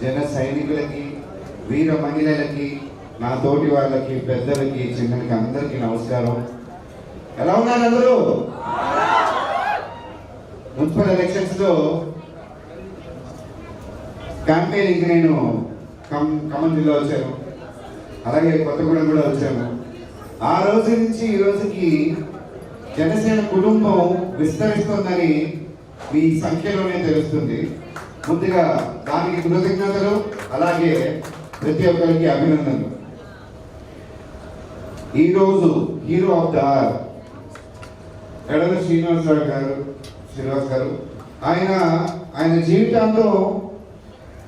జన సైనికులకి, వీర మహిళలకి, నా తోటి వాళ్ళకి, పెద్దలకి, చిన్నలకి అందరికీ నమస్కారం. ఎలా ఉన్నారు అందరూ? మున్సిపల్ ఎలక్షన్స్ లో క్యాంపెయినింగ్ నేను ఖమ్మం జిల్లా వచ్చాను, అలాగే కొత్తగూడెం కూడా వచ్చాను. ఆ రోజు నుంచి ఈ రోజుకి జనసేన కుటుంబం విస్తరిస్తుందని మీ సంఖ్యలోనే తెలుస్తుంది. ముందుగా దానికి కృతజ్ఞతలు, అలాగే ప్రతి ఒక్కరికి అభినందనలు. ఈరోజు హీరో ఆఫ్ ద ఆర్ ఎడల శ్రీనివాస్ గారు ఆయన జీవితంలో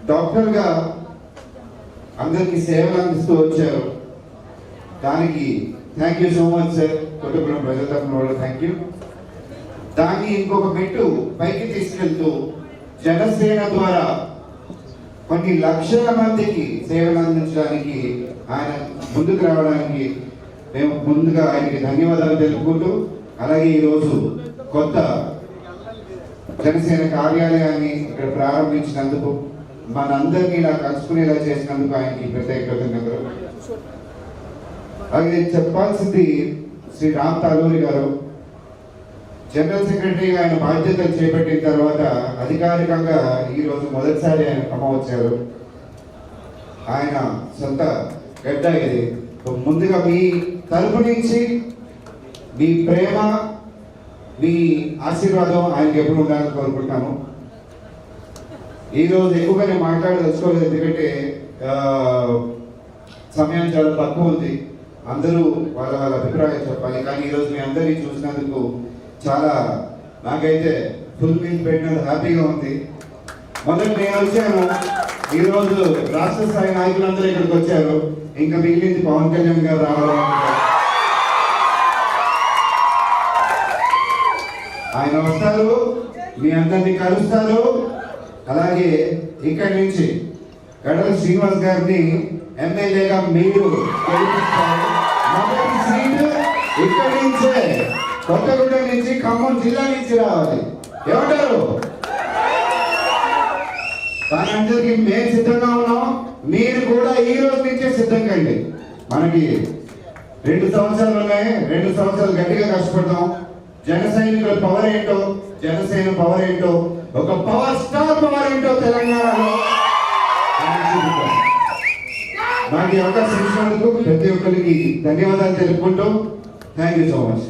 డాక్టర్గా అందరికీ సేవలు అందిస్తూ వచ్చారు. దానికి thank you so much sir. Kothagudem ప్రజల తరఫున థ్యాంక్ యూ. దాన్ని ఇంకొక మెట్టు పైకి తీసుకెళ్తూ జనసేన ద్వారా కొన్ని లక్షల మందికి సేవలు అందించడానికి ఆయన ముందుకు రావడానికి మేము ముందుగా ఆయనకి ధన్యవాదాలు తెలుపుకుంటూ, అలాగే ఈరోజు కొత్త జనసేన కార్యాలయాన్ని ఇక్కడ ప్రారంభించినందుకు, మనందరినీ ఇలా కలుసుకునేలా చేసినందుకు ఆయనకి ప్రత్యేక కృతజ్ఞతలు. అలాగే చెప్పాల్సింది శ్రీ రామ్ తాలూరి గారు జనరల్ సెక్రటరీగా ఆయన బాధ్యతలు చేపట్టిన తర్వాత అధికారికంగా ఈరోజు మొదటిసారి ఆయన ఖమ్మం వచ్చారు. ఆయన సొంత గడ్డ ఇది. ముందుగా మీ తరపు నుంచి మీ ప్రేమ, మీ ఆశీర్వాదం ఆయనకి ఎప్పుడు ఉండాలని కోరుకుంటున్నాము. ఈరోజు ఎక్కువగానే మాట్లాడదలుచుకోలేదు, ఎందుకంటే సమయం చాలా తక్కువ ఉంది. అందరూ వాళ్ళ అభిప్రాయం చెప్పాలి. కానీ ఈరోజు మీ అందరినీ చూసినందుకు చాలా, నాకైతే ఫుల్ మీల్ పెట్టినందుకు హ్యాపీగా ఉంది. మొదటి నేను వచ్చాను, ఈరోజు రాష్ట్ర స్థాయి నాయకులందరూ ఇక్కడికి వచ్చారు. ఇంకా మిగిలింది పవన్ కళ్యాణ్ గారు రావడం, ఆయన వస్తారు, మీ అందరినీ కలుస్తారు. అలాగే ఇక్కడి నుంచి గడల శ్రీనివాస్ గారిని ఎమ్మెల్యేగా మీరు గెలిపిస్తారు. మొదటి సీటు ఇక్కడి నుంచే, కొత్తగూడెం నుంచి, ఖమ్మం జిల్లా నుంచి రావాలి. ఏమంటారు? దానందరికీ మేము సిద్ధంగా ఉన్నాం. మీరు కూడా ఈ రోజు నుంచే సిద్ధంగా అండి. మనకి 2 సంవత్సరాలు ఉన్నాయి. 2 సంవత్సరాలు గట్టిగా కష్టపడతాం. జన సైనికుల పవర్ ఏంటో, జనసేన పవర్ ఏంటో, ఒక పవర్ స్టార్ పవర్ ఏంటో తెలంగాణలో నాకు ఈ అవకాశం ఇచ్చినందుకు ప్రతి ఒక్కరికి ధన్యవాదాలు తెలుపుకుంటూ థ్యాంక్ యూ సో మచ్.